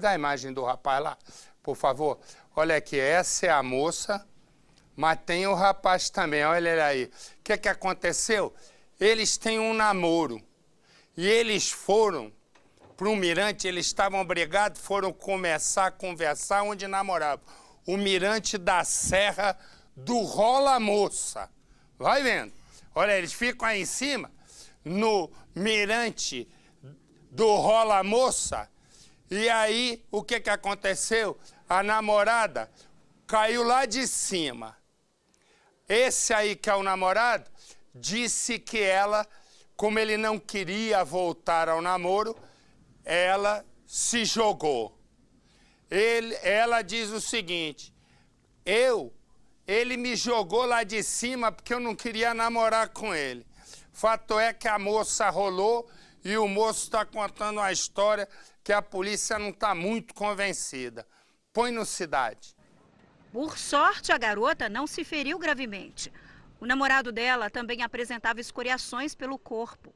Pega a imagem do rapaz lá, por favor. Olha aqui, essa é a moça, mas tem o rapaz também, olha ele aí. O que aconteceu? Eles têm um namoro e eles foram para um mirante, eles estavam brigados, foram começar a conversar onde namoravam. O mirante da Serra do Rola Moça. Vai vendo. Olha, eles ficam aí em cima, no mirante do Rola Moça. E aí, o que aconteceu? A namorada caiu lá de cima. Esse aí, que é o namorado, disse que ela, como ele não queria voltar ao namoro, ela se jogou. Ela diz o seguinte, ele me jogou lá de cima porque eu não queria namorar com ele. Fato é que a moça rolou e o moço está contando uma história que a polícia não está muito convencida. Põe no Cidade. Por sorte, a garota não se feriu gravemente. O namorado dela também apresentava escoriações pelo corpo.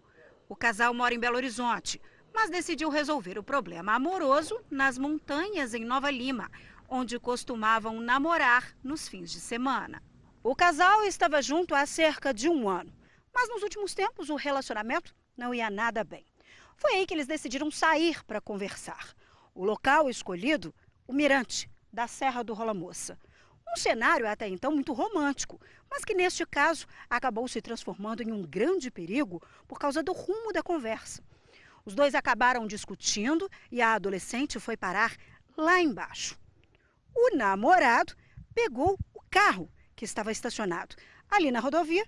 O casal mora em Belo Horizonte, mas decidiu resolver o problema amoroso nas montanhas em Nova Lima, onde costumavam namorar nos fins de semana. O casal estava junto há cerca de 1 ano, mas nos últimos tempos o relacionamento não ia nada bem. Foi aí que eles decidiram sair para conversar. O local escolhido, o mirante da Serra do Rola Moça. Um cenário até então muito romântico, mas que neste caso acabou se transformando em um grande perigo por causa do rumo da conversa. Os dois acabaram discutindo e a adolescente foi parar lá embaixo. O namorado pegou o carro que estava estacionado ali na rodovia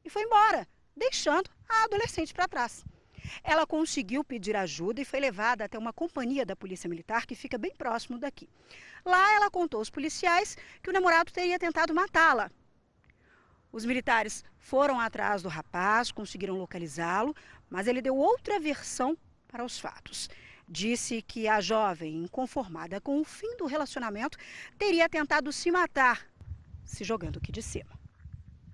e foi embora, deixando a adolescente para trás. Ela conseguiu pedir ajuda e foi levada até uma companhia da Polícia Militar que fica bem próximo daqui. Lá ela contou aos policiais que o namorado teria tentado matá-la. Os militares foram atrás do rapaz, conseguiram localizá-lo, mas ele deu outra versão para os fatos. Disse que a jovem, inconformada com o fim do relacionamento, teria tentado se matar, se jogando aqui de cima.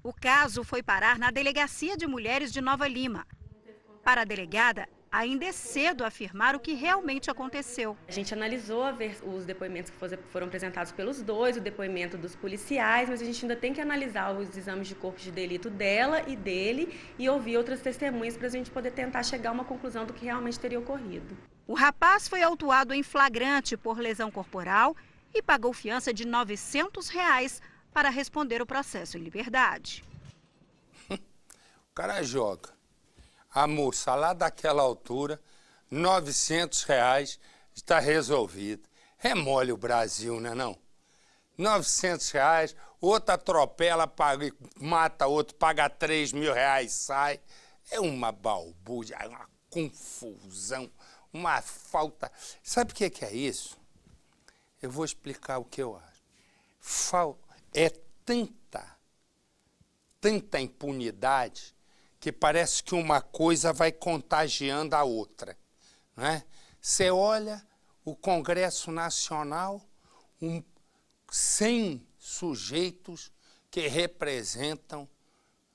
O caso foi parar na Delegacia de Mulheres de Nova Lima. Para a delegada, ainda é cedo afirmar o que realmente aconteceu. A gente analisou os depoimentos que foram apresentados pelos dois, o depoimento dos policiais, mas a gente ainda tem que analisar os exames de corpo de delito dela e dele e ouvir outras testemunhas para a gente poder tentar chegar a uma conclusão do que realmente teria ocorrido. O rapaz foi autuado em flagrante por lesão corporal e pagou fiança de R$ 900 para responder o processo em liberdade. O cara joga. A moça lá daquela altura, R$ 900, está resolvido. É mole o Brasil, né não? R$ 900, outro atropela, paga, mata outro, paga R$ 3.000, sai. É uma balbúrdia, uma confusão, uma falta. Sabe o que é isso? Eu vou explicar o que eu acho. É tanta impunidade que parece que uma coisa vai contagiando a outra, não é? Você olha o Congresso Nacional, 100 sujeitos que representam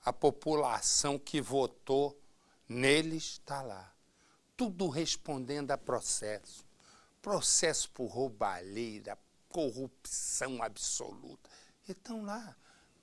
a população que votou neles, está lá. Tudo respondendo a processo. Processo por roubalheira, corrupção absoluta. E estão lá.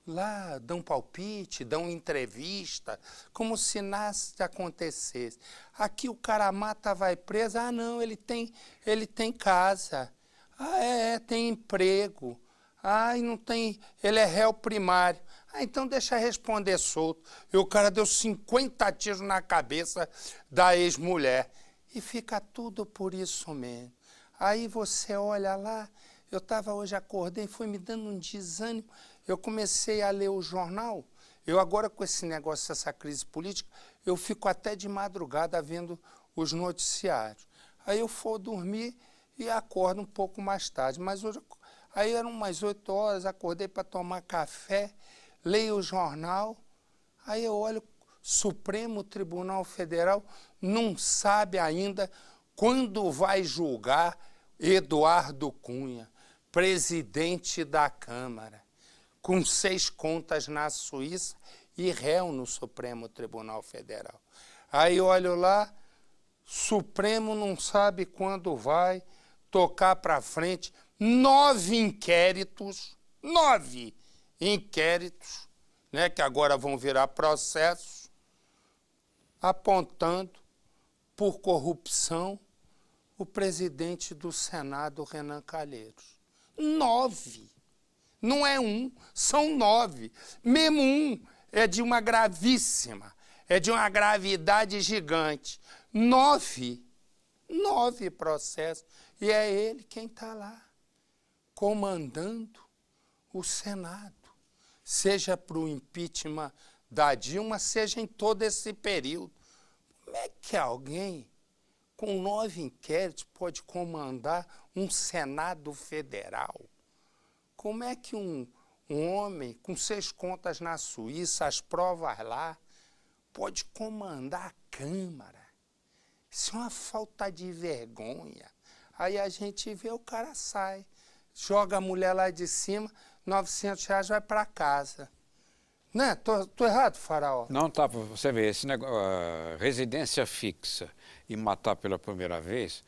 Lá dão palpite, dão entrevista, como se nada acontecesse. Aqui o cara mata, vai preso. Ah, não, ele tem casa. Ah, tem emprego. Ah, e não tem, ele é réu primário. Ah, então deixa responder solto. E o cara deu 50 tiros na cabeça da ex-mulher. E fica tudo por isso mesmo. Aí você olha lá, eu estava hoje, acordei, foi me dando um desânimo. Eu comecei a ler o jornal, eu agora com esse negócio, essa crise política, eu fico até de madrugada vendo os noticiários. Aí eu for dormir e acordo um pouco mais tarde. Mas hoje, aí eram umas 8 horas, acordei para tomar café, leio o jornal, aí eu olho, Supremo Tribunal Federal não sabe ainda quando vai julgar Eduardo Cunha, presidente da Câmara, com 6 contas na Suíça e réu no Supremo Tribunal Federal. Aí olho lá, Supremo não sabe quando vai, tocar para frente 9 inquéritos, né, que agora vão virar processos, apontando por corrupção o presidente do Senado, Renan Calheiros. 9. Não é um, são 9. Mesmo um é de uma gravíssima, é de uma gravidade gigante. 9 processos. E é ele quem está lá, comandando o Senado. Seja para o impeachment da Dilma, seja em todo esse período. Como é que alguém com 9 inquéritos pode comandar um Senado federal? Como é que um homem com 6 contas na Suíça, as provas lá, pode comandar a Câmara? Isso é uma falta de vergonha. Aí a gente vê, o cara sai, joga a mulher lá de cima, R$900 vai para casa. Né? Tô errado, Faraó? Não, tá, você vê, esse negócio, residência fixa e matar pela primeira vez,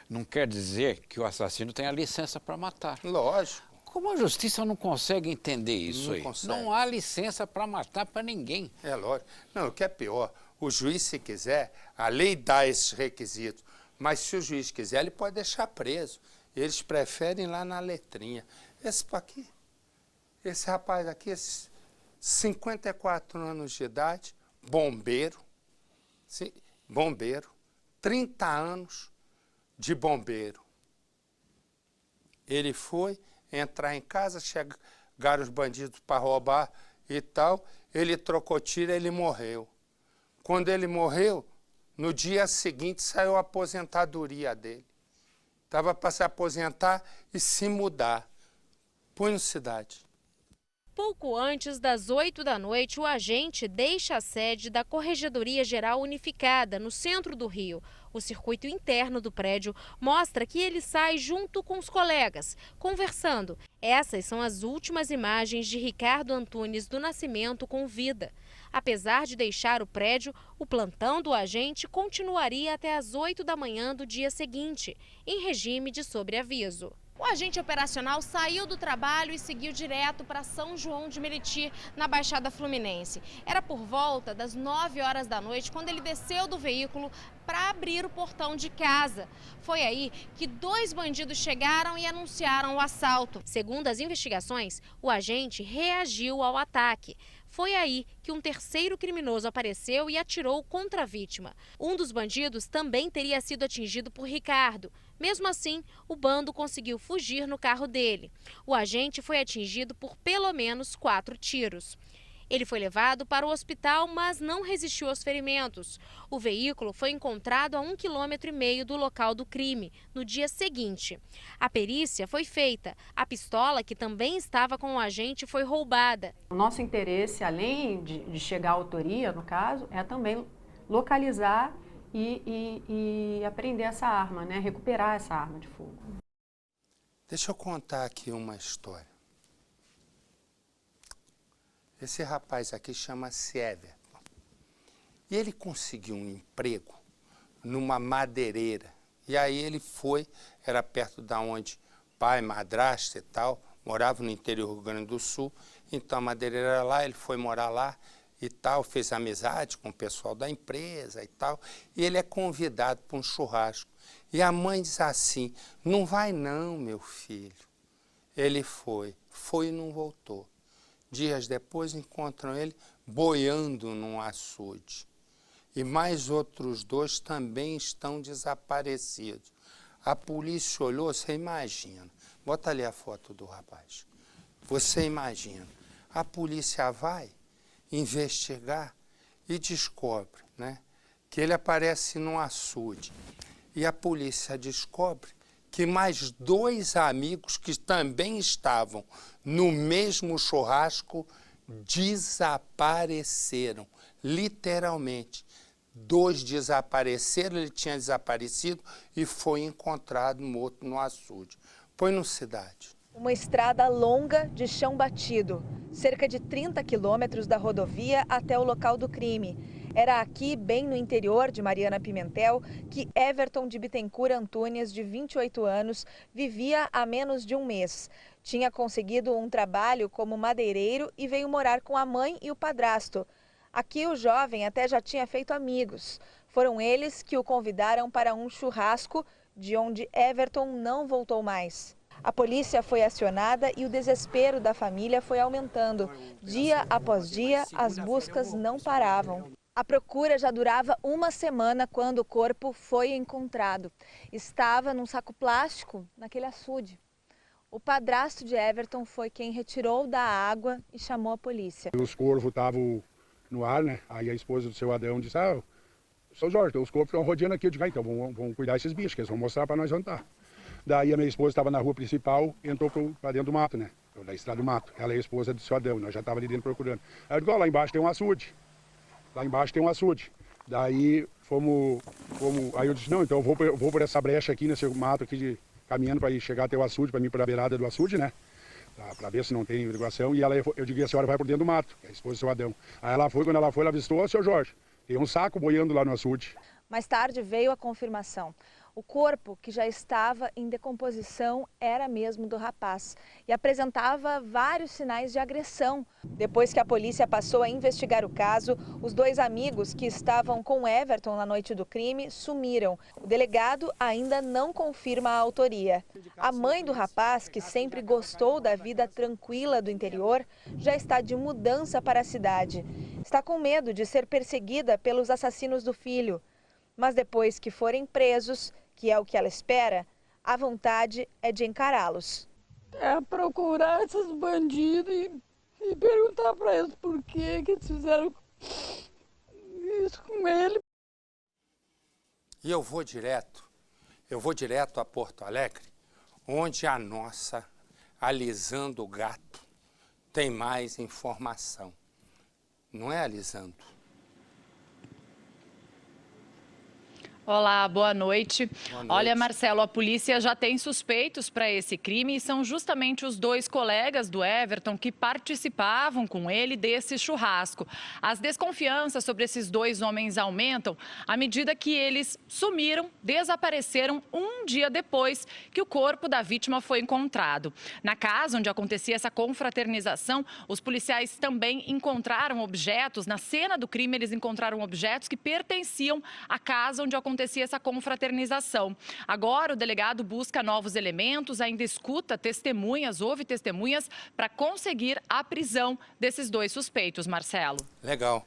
não quer dizer que o assassino tenha licença para matar. Lógico. Como a justiça não consegue entender isso aí? Consegue. Não há licença para matar para ninguém. É lógico. Não, o que é pior, o juiz, se quiser, a lei dá esses requisitos, mas se o juiz quiser, ele pode deixar preso. Eles preferem ir lá na letrinha. Esse rapaz aqui, 54 anos de idade, bombeiro, 30 anos de bombeiro. Ele foi entrar em casa, chegaram os bandidos para roubar e tal, ele trocou tiro, ele morreu. Quando ele morreu, no dia seguinte saiu a aposentadoria dele. Estava para se aposentar e se mudar. Põe no Cidade. Pouco antes das 8 da noite, o agente deixa a sede da Corregedoria Geral Unificada, no centro do Rio. O circuito interno do prédio mostra que ele sai junto com os colegas, conversando. Essas são as últimas imagens de Ricardo Antunes do Nascimento com vida. Apesar de deixar o prédio, o plantão do agente continuaria até às 8 da manhã do dia seguinte, em regime de sobreaviso. O agente operacional saiu do trabalho e seguiu direto para São João de Meriti, na Baixada Fluminense. Era por volta das 9 horas da noite quando ele desceu do veículo para abrir o portão de casa. Foi aí que 2 bandidos chegaram e anunciaram o assalto. Segundo as investigações, o agente reagiu ao ataque. Foi aí que um terceiro criminoso apareceu e atirou contra a vítima. Um dos bandidos também teria sido atingido por Ricardo. Mesmo assim, o bando conseguiu fugir no carro dele. O agente foi atingido por pelo menos 4 tiros. Ele foi levado para o hospital, mas não resistiu aos ferimentos. O veículo foi encontrado a 1,5 km do local do crime, no dia seguinte. A perícia foi feita. A pistola, que também estava com o agente, foi roubada. O nosso interesse, além de chegar à autoria, no caso, é também localizar e apreender essa arma, né? Recuperar essa arma de fogo. Deixa eu contar aqui uma história. Esse rapaz aqui chama-se Everton. E ele conseguiu um emprego numa madeireira. E aí ele foi, era perto da onde pai, madrasta e tal, morava no interior do Rio Grande do Sul. Então a madeireira era lá, ele foi morar lá e tal, fez amizade com o pessoal da empresa e tal. E ele é convidado para um churrasco. E a mãe diz assim, não vai não, meu filho. Ele foi e não voltou. Dias depois encontram ele boiando num açude. E mais outros 2 também estão desaparecidos. A polícia olhou, você imagina. Bota ali a foto do rapaz. Você imagina. A polícia vai investigar e descobre, né, que ele aparece num açude. E a polícia descobre que mais 2 amigos que também estavam no mesmo churrasco desapareceram, literalmente. 2 desapareceram, ele tinha desaparecido e foi encontrado morto no açude. Põe no Cidade. Uma estrada longa de chão batido, cerca de 30 quilômetros da rodovia até o local do crime. Era aqui, bem no interior de Mariana Pimentel, que Everton de Bittencourt Antunes, de 28 anos, vivia há menos de um mês. Tinha conseguido um trabalho como madeireiro e veio morar com a mãe e o padrasto. Aqui o jovem até já tinha feito amigos. Foram eles que o convidaram para um churrasco, de onde Everton não voltou mais. A polícia foi acionada e o desespero da família foi aumentando. Dia após dia, as buscas não paravam. A procura já durava uma semana quando o corpo foi encontrado. Estava num saco plástico, naquele açude. O padrasto de Everton foi quem retirou da água e chamou a polícia. Os corvos estavam no ar, né? Aí a esposa do seu Adão disse, seu Jorge, os corvos estão rodeando aqui. Eu digo, então vamos cuidar desses bichos, que eles vão mostrar para nós onde tá. Daí a minha esposa estava na rua principal, entrou para dentro do mato, né? Da estrada do mato. Ela é a esposa do seu Adão, nós já estávamos ali dentro procurando. Aí eu digo, lá embaixo tem um açude. Lá embaixo tem um açude. Daí aí eu disse, não, então eu vou por essa brecha aqui, nesse mato aqui, caminhando para ir chegar até o açude, para mim para a beirada do açude, né? Para ver se não tem irrigação. E eu digo, a senhora vai por dentro do mato, que é a esposa do seu Adão. Aí ela foi, quando ela foi, ela avistou, seu Jorge, tem um saco boiando lá no açude. Mais tarde veio a confirmação. O corpo, que já estava em decomposição, era mesmo do rapaz e apresentava vários sinais de agressão. Depois que a polícia passou a investigar o caso, os dois amigos que estavam com Everton na noite do crime sumiram. O delegado ainda não confirma a autoria. A mãe do rapaz, que sempre gostou da vida tranquila do interior, já está de mudança para a cidade. Está com medo de ser perseguida pelos assassinos do filho. Mas depois que forem presos, que é o que ela espera, a vontade é de encará-los. É procurar esses bandidos e perguntar para eles por que eles fizeram isso com ele. E eu vou direto a Porto Alegre, onde a nossa Alisando o Gato tem mais informação. Não é, Alisando? Olá, boa noite. Boa noite. Olha, Marcelo, a polícia já tem suspeitos para esse crime e são justamente os dois colegas do Everton que participavam com ele desse churrasco. As desconfianças sobre esses dois homens aumentam à medida que eles sumiram, desapareceram um dia depois que o corpo da vítima foi encontrado. Na casa onde acontecia essa confraternização, os policiais também encontraram objetos. Na cena do crime, eles encontraram objetos que pertenciam à casa onde acontecia essa confraternização. Agora, o delegado busca novos elementos, ainda escuta testemunhas, ouve testemunhas, para conseguir a prisão desses dois suspeitos, Marcelo. Legal.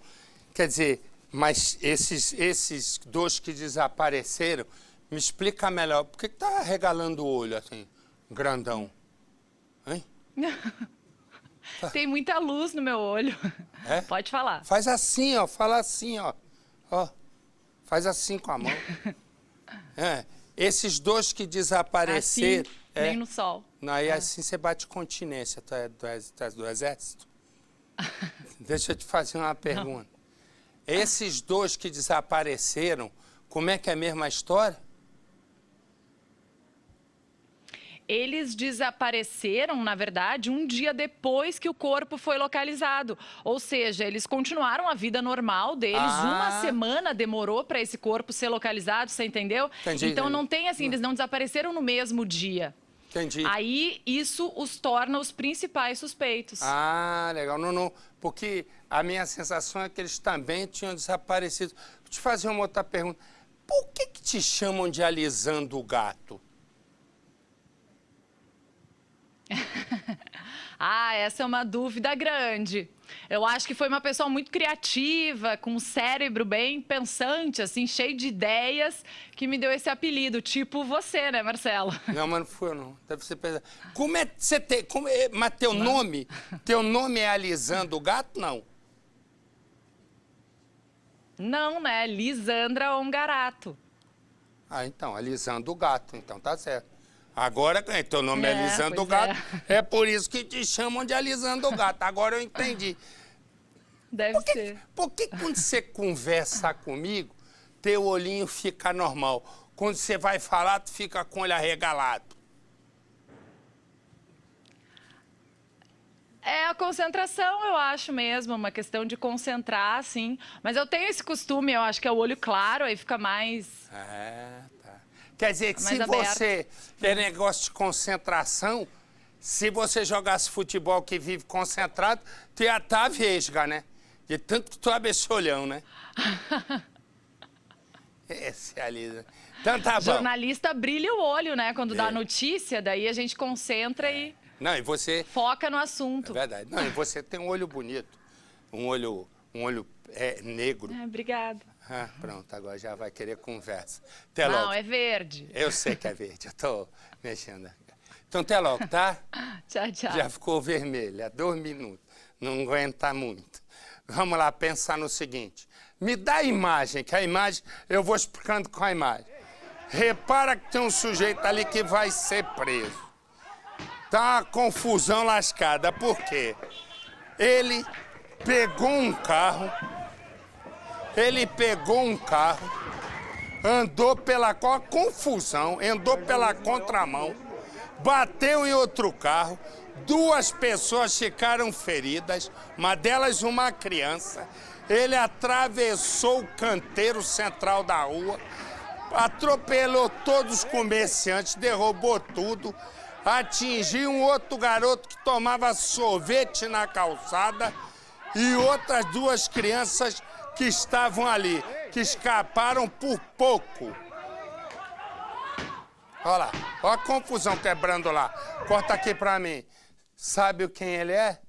Quer dizer, mas esses dois que desapareceram, me explica melhor, por que tá regalando o olho assim, grandão? Hein? Tem muita luz no meu olho. É? Pode falar. Faz assim, ó, fala assim, ó. Ó. Faz assim com a mão. Esses dois que desapareceram... Assim, nem no sol. Aí assim você bate continência. Tu é do exército? Deixa eu te fazer uma pergunta. Não. Esses dois que desapareceram, como é que é a mesma história? Eles desapareceram, na verdade, um dia depois que o corpo foi localizado. Ou seja, eles continuaram a vida normal deles. Uma semana demorou para esse corpo ser localizado, você entendeu? Entendi. Então não tem assim, eles não desapareceram no mesmo dia. Entendi. Aí isso os torna os principais suspeitos. Ah, legal. Não, porque a minha sensação é que eles também tinham desaparecido. Vou te fazer uma outra pergunta. Por que te chamam de Alisando o Gato? Essa é uma dúvida grande. Eu acho que foi uma pessoa muito criativa, com um cérebro bem pensante, assim, cheio de ideias, que me deu esse apelido, tipo você, né, Marcelo? Não, mas não fui eu, não. Deve ser pesado. Como é que você tem... Mas teu nome é Alisando o Gato, não? Não, né? Lisandra Ongarato. Então, Alisando o Gato, então tá certo. Agora, teu nome é Alisando o Gato, é por isso que te chamam de Alisando o Gato. Agora eu entendi. Deve ser. Por que quando você conversa comigo, teu olhinho fica normal? Quando você vai falar, tu fica com o olho arregalado? É a concentração, eu acho mesmo, uma questão de concentrar, assim. Mas eu tenho esse costume, eu acho que é o olho claro, aí fica mais... Tá. Quer dizer que se aberto. você tem negócio de concentração, se você jogasse futebol que vive concentrado, tu ia estar vesga, né? De tanto que tu abre esse olhão, né? Esse é a Lisa. Então tá bom. Jornalista brilha o olho, né? Quando dá notícia, daí a gente concentra e Não, e você... foca no assunto. É verdade. Não, e você tem um olho bonito. Um olho negro. Obrigada. Ah, pronto, agora já vai querer conversa. Até Não, logo. é verde. Eu sei que é verde, eu tô mexendo. Então até logo, tá? Tchau, tchau. Já ficou vermelha, 2 minutos. Não aguenta muito. Vamos lá pensar no seguinte. Me dá a imagem, que a imagem eu vou explicando com a imagem. Repara que tem um sujeito ali que vai ser preso. Tá uma confusão lascada. Por quê? Ele pegou um carro, andou pela confusão, andou pela contramão, bateu em outro carro, 2 pessoas ficaram feridas, uma delas uma criança. Ele atravessou o canteiro central da rua, atropelou todos os comerciantes, derrubou tudo, atingiu um outro garoto que tomava sorvete na calçada e outras 2 crianças que estavam ali, que escaparam por pouco. Olha lá, olha a confusão quebrando lá. Corta aqui pra mim. Sabe quem ele é?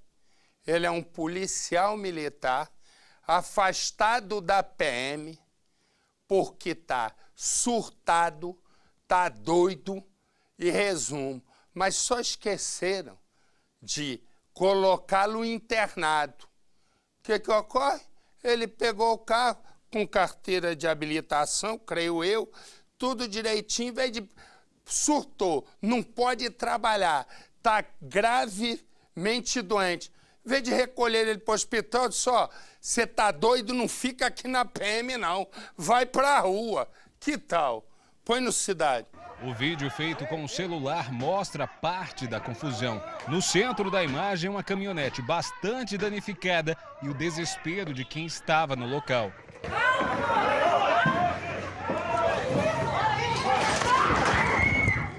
Ele é um policial militar afastado da PM porque tá surtado, tá doido e resumo. Mas só esqueceram de colocá-lo internado. O que ocorre? Ele pegou o carro com carteira de habilitação, creio eu, tudo direitinho, em vez de... surtou, não pode trabalhar, está gravemente doente. Em vez de recolher ele para o hospital, disse, ó, você tá doido, não fica aqui na PM, não. Vai para a rua. Que tal? Põe no Cidade. O vídeo feito com o celular mostra parte da confusão. No centro da imagem, uma caminhonete bastante danificada e o desespero de quem estava no local.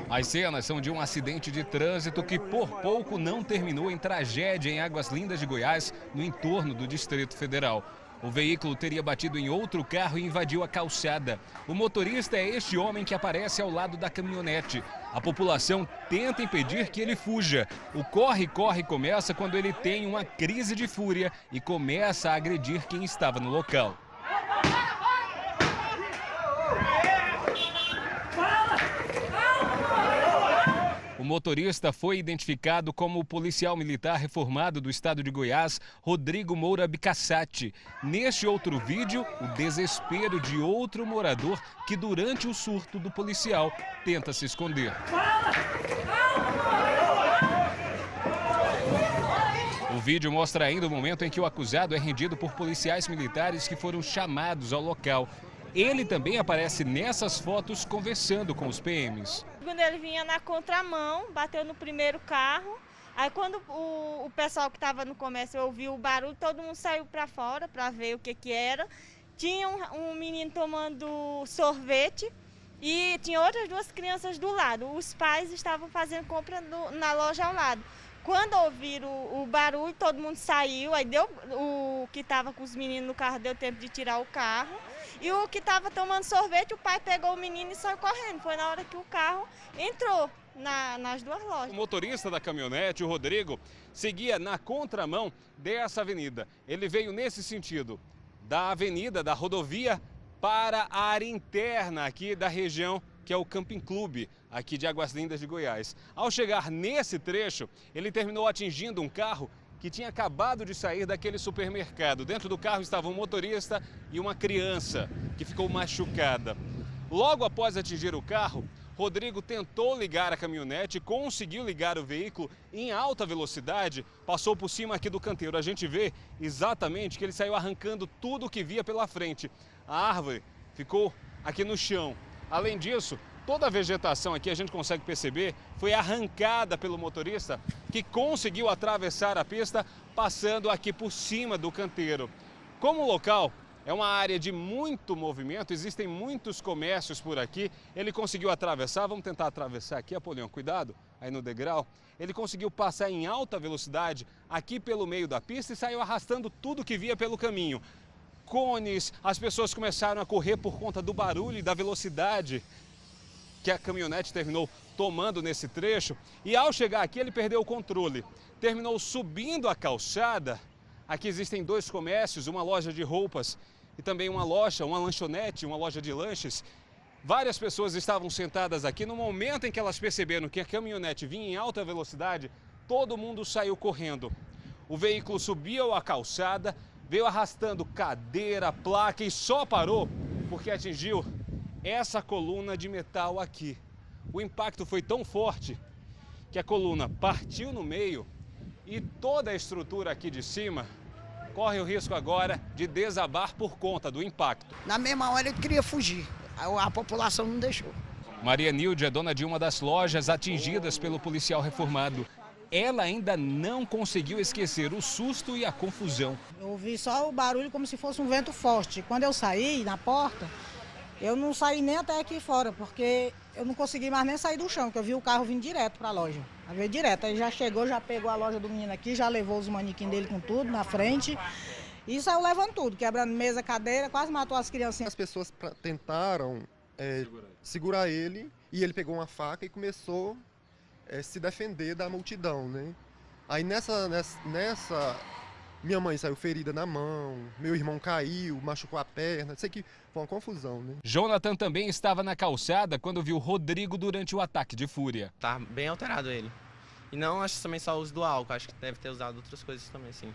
As cenas são de um acidente de trânsito que por pouco não terminou em tragédia em Águas Lindas de Goiás, no entorno do Distrito Federal. O veículo teria batido em outro carro e invadiu a calçada. O motorista é este homem que aparece ao lado da caminhonete. A população tenta impedir que ele fuja. O corre-corre começa quando ele tem uma crise de fúria e começa a agredir quem estava no local. O motorista foi identificado como o policial militar reformado do estado de Goiás, Rodrigo Moura Bicassati. Neste outro vídeo, o desespero de outro morador que, durante o surto do policial, tenta se esconder. O vídeo mostra ainda o momento em que o acusado é rendido por policiais militares que foram chamados ao local. Ele também aparece nessas fotos conversando com os PMs. Quando ele vinha na contramão, bateu no primeiro carro. Aí quando o pessoal que estava no comércio ouviu o barulho, todo mundo saiu para fora para ver o que era. Tinha um menino tomando sorvete e tinha outras 2 crianças do lado. Os pais estavam fazendo compra na loja ao lado. Quando ouviram o barulho, todo mundo saiu, aí o que estava com os meninos no carro deu tempo de tirar o carro. E o que estava tomando sorvete, o pai pegou o menino e saiu correndo. Foi na hora que o carro entrou nas 2 lojas. O motorista da caminhonete, o Rodrigo, seguia na contramão dessa avenida. Ele veio nesse sentido, da avenida, da rodovia, para a área interna aqui da região, que é o Camping Clube, aqui de Águas Lindas de Goiás. Ao chegar nesse trecho, ele terminou atingindo um carro que tinha acabado de sair daquele supermercado. Dentro do carro estava um motorista e uma criança que ficou machucada. Logo após atingir o carro, Rodrigo tentou ligar a caminhonete, conseguiu ligar o veículo em alta velocidade, passou por cima aqui do canteiro. A gente vê exatamente que ele saiu arrancando tudo o que via pela frente. A árvore ficou aqui no chão. Além disso, Toda a vegetação aqui, a gente consegue perceber, foi arrancada pelo motorista que conseguiu atravessar a pista passando aqui por cima do canteiro. Como o local é uma área de muito movimento, existem muitos comércios por aqui, ele conseguiu atravessar, vamos tentar atravessar aqui, Apolion, cuidado, aí no degrau. Ele conseguiu passar em alta velocidade aqui pelo meio da pista e saiu arrastando tudo que via pelo caminho. Cones, as pessoas começaram a correr por conta do barulho e da velocidade que a caminhonete terminou tomando nesse trecho. E ao chegar aqui, ele perdeu o controle. Terminou subindo a calçada. Aqui existem dois comércios, uma loja de roupas e também uma lanchonete, uma loja de lanches. Várias pessoas estavam sentadas aqui. No momento em que elas perceberam que a caminhonete vinha em alta velocidade, todo mundo saiu correndo. O veículo subiu a calçada, veio arrastando cadeira, placa e só parou porque atingiu essa coluna de metal aqui. O impacto foi tão forte que a coluna partiu no meio e toda a estrutura aqui de cima corre o risco agora de desabar por conta do impacto. Na mesma hora ele queria fugir, a população não deixou. Maria Nilde é dona de uma das lojas atingidas pelo policial reformado. Ela ainda não conseguiu esquecer o susto e a confusão. Eu ouvi só o barulho como se fosse um vento forte. Quando eu saí na porta, eu não saí nem até aqui fora, porque eu não consegui mais nem sair do chão, porque eu vi o carro vindo direto para a loja. Veio direto, aí já chegou, já pegou a loja do menino aqui, já levou os manequins dele com tudo na frente. E saiu levando tudo, quebrando mesa, cadeira, quase matou as criancinhas. As pessoas tentaram segurar ele e ele pegou uma faca e começou a se defender da multidão, né? Aí nessa minha mãe saiu ferida na mão, meu irmão caiu, machucou a perna, sei que foi uma confusão, né? Jonathan também estava na calçada quando viu Rodrigo durante o ataque de fúria. Tá bem alterado ele. E não acho também só o uso do álcool, acho que deve ter usado outras coisas também, sim.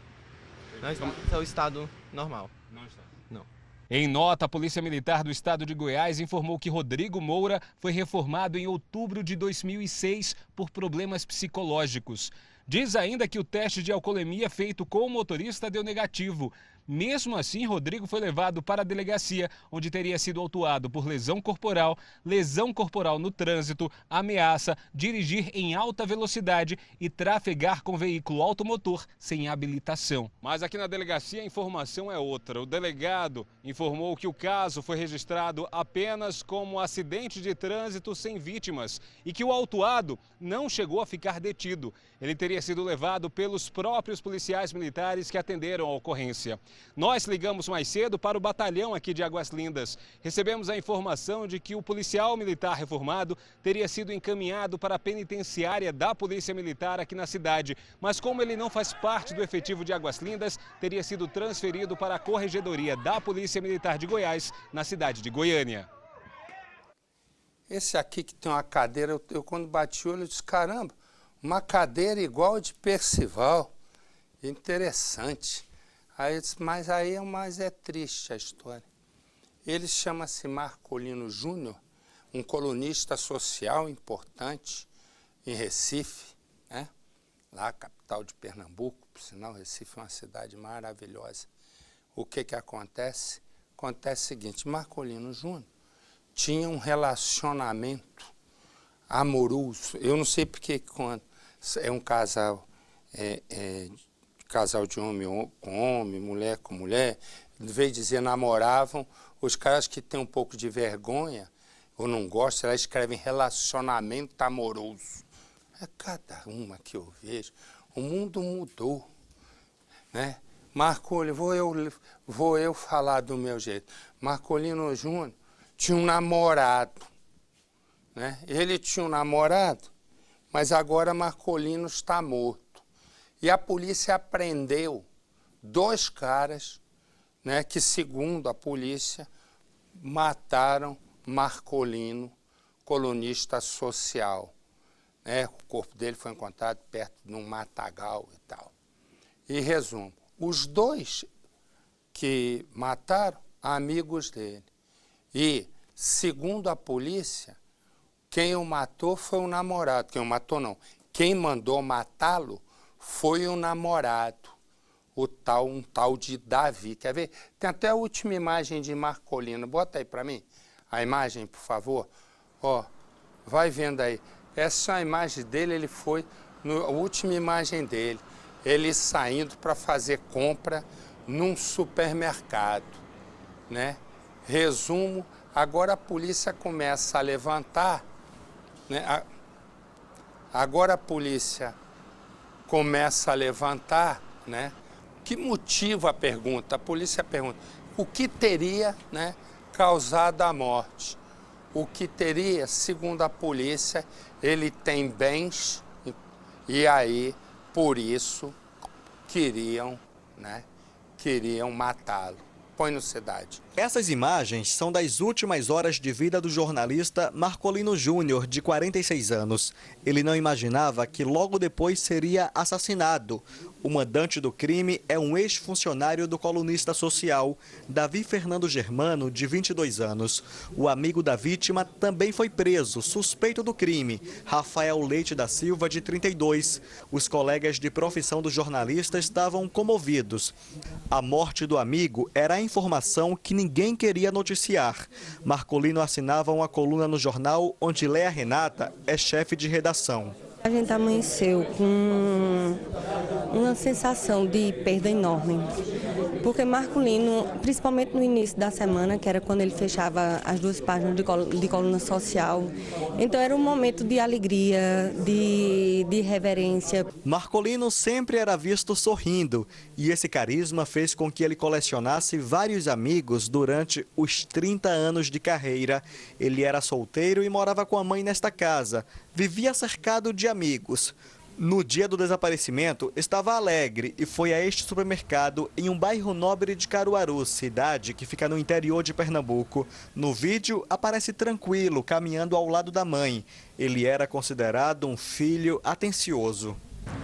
Não está o estado normal. Não está. Não. Em nota, a Polícia Militar do Estado de Goiás informou que Rodrigo Moura foi reformado em outubro de 2006 por problemas psicológicos. Diz ainda que o teste de alcoolemia feito com o motorista deu negativo. Mesmo assim, Rodrigo foi levado para a delegacia, onde teria sido autuado por lesão corporal no trânsito, ameaça, dirigir em alta velocidade e trafegar com veículo automotor sem habilitação. Mas aqui na delegacia a informação é outra. O delegado informou que o caso foi registrado apenas como acidente de trânsito sem vítimas e que o autuado não chegou a ficar detido. Ele teria sido levado pelos próprios policiais militares que atenderam a ocorrência. Nós ligamos mais cedo para o batalhão aqui de Águas Lindas. Recebemos a informação de que o policial militar reformado teria sido encaminhado para a penitenciária da Polícia Militar aqui na cidade. Mas como ele não faz parte do efetivo de Águas Lindas, teria sido transferido para a Corregedoria da Polícia Militar de Goiás, na cidade de Goiânia. Esse aqui que tem uma cadeira, eu quando bati o olho, eu disse, caramba, uma cadeira igual a de Percival. Interessante. Aí eu disse, mas aí é triste a história. Ele chama-se Marcolino Júnior, um colunista social importante em Recife, né? Lá, capital de Pernambuco, por sinal, Recife é uma cidade maravilhosa. O que acontece? Acontece o seguinte, Marcolino Júnior tinha um relacionamento amoroso. Eu não sei porque quando é um casal, casal de homem com homem, mulher com mulher, em vez de dizer namoravam, os caras que têm um pouco de vergonha ou não gostam, elas escrevem relacionamento amoroso. É cada uma que eu vejo. O mundo mudou, né? Marcolino, vou eu falar do meu jeito. Marcolino Júnior tinha um namorado, né? Ele tinha um namorado, mas agora Marcolino está morto. E a polícia apreendeu 2 caras, né, que, segundo a polícia, mataram Marcolino, colunista social. Né? O corpo dele foi encontrado perto de um matagal e tal. E resumo, os 2 que mataram, amigos dele. E, segundo a polícia, quem o matou foi o namorado. Quem o matou não. Quem mandou matá-lo foi o namorado, um tal de Davi. Quer ver? Tem até a última imagem de Marcolino. Bota aí para mim a imagem, por favor. Ó, Vai vendo aí. Essa é a imagem dele, ele foi, a última imagem dele, ele saindo para fazer compra num supermercado, né? Resumo, agora a polícia começa a levantar, né? Agora a polícia começa a levantar, né? Que motiva a pergunta? A polícia pergunta, o que teria, né, causado a morte? O que teria, segundo a polícia, ele tem bens e aí, por isso, queriam matá-lo. Põe no Cidade. Essas imagens são das últimas horas de vida do jornalista Marcolino Júnior, de 46 anos. Ele não imaginava que logo depois seria assassinado. O mandante do crime é um ex-funcionário do colunista social, Davi Fernando Germano, de 22 anos. O amigo da vítima também foi preso, suspeito do crime, Rafael Leite da Silva, de 32. Os colegas de profissão do jornalista estavam comovidos. A morte do amigo era a informação que ninguém queria noticiar. Marcolino assinava uma coluna no jornal onde Léa Renata é chefe de redação. A gente amanheceu com uma sensação de perda enorme, porque Marcolino, principalmente no início da semana, que era quando ele fechava as 2 páginas de coluna social, então era um momento de alegria, de reverência. Marcolino sempre era visto sorrindo e esse carisma fez com que ele colecionasse vários amigos durante os 30 anos de carreira. Ele era solteiro e morava com a mãe nesta casa. Vivia cercado de amigos. No dia do desaparecimento, estava alegre e foi a este supermercado em um bairro nobre de Caruaru, cidade que fica no interior de Pernambuco. No vídeo, aparece tranquilo, caminhando ao lado da mãe. Ele era considerado um filho atencioso.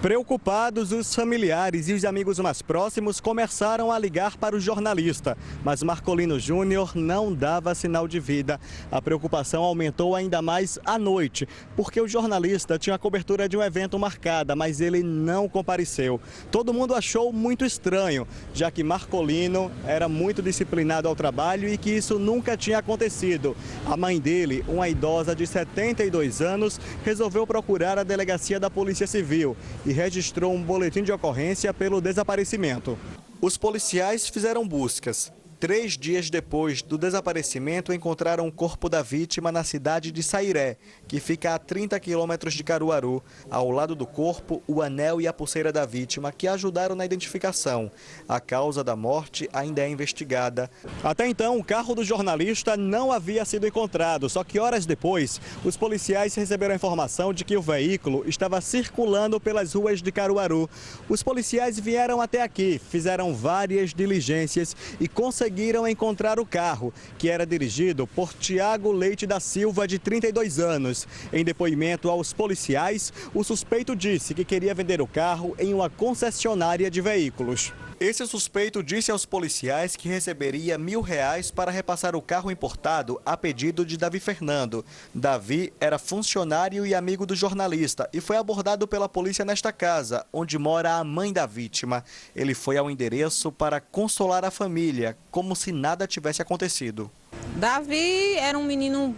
Preocupados, os familiares e os amigos mais próximos começaram a ligar para o jornalista, mas Marcolino Júnior não dava sinal de vida. A preocupação aumentou ainda mais à noite, porque o jornalista tinha a cobertura de um evento marcada, mas ele não compareceu. Todo mundo achou muito estranho, já que Marcolino era muito disciplinado ao trabalho e que isso nunca tinha acontecido. A mãe dele, uma idosa de 72 anos, resolveu procurar a delegacia da Polícia Civil e registrou um boletim de ocorrência pelo desaparecimento. Os policiais fizeram buscas. 3 dias depois do desaparecimento, encontraram o corpo da vítima na cidade de Sairé, que fica a 30 quilômetros de Caruaru. Ao lado do corpo, o anel e a pulseira da vítima, que ajudaram na identificação. A causa da morte ainda é investigada. Até então, o carro do jornalista não havia sido encontrado, só que horas depois, os policiais receberam a informação de que o veículo estava circulando pelas ruas de Caruaru. Os policiais vieram até aqui, fizeram várias diligências e conseguiram encontrar o carro, que era dirigido por Tiago Leite da Silva, de 32 anos. Em depoimento aos policiais, o suspeito disse que queria vender o carro em uma concessionária de veículos. Esse suspeito disse aos policiais que receberia R$1.000 para repassar o carro importado a pedido de Davi Fernando. Davi era funcionário e amigo do jornalista e foi abordado pela polícia nesta casa, onde mora a mãe da vítima. Ele foi ao endereço para consolar a família, como se nada tivesse acontecido. Davi era um menino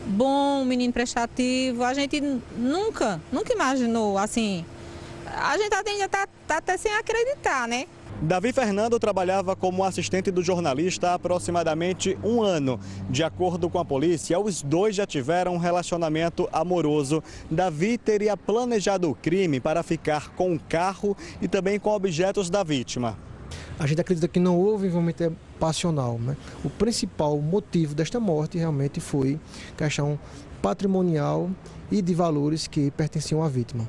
bom, um menino prestativo. A gente nunca imaginou assim. A gente ainda tá até sem acreditar, né? Davi Fernando trabalhava como assistente do jornalista há aproximadamente 1 ano. De acordo com a polícia, os dois já tiveram um relacionamento amoroso. Davi teria planejado o crime para ficar com o carro e também com objetos da vítima. A gente acredita que não houve envolvimento passional, né? O principal motivo desta morte realmente foi questão patrimonial e de valores que pertenciam à vítima.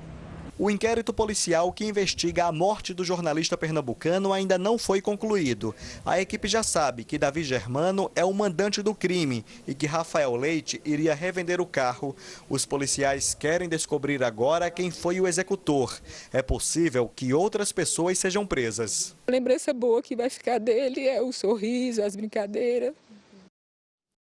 O inquérito policial que investiga a morte do jornalista pernambucano ainda não foi concluído. A equipe já sabe que Davi Germano é o mandante do crime e que Rafael Leite iria revender o carro. Os policiais querem descobrir agora quem foi o executor. É possível que outras pessoas sejam presas. A lembrança boa que vai ficar dele é o sorriso, as brincadeiras.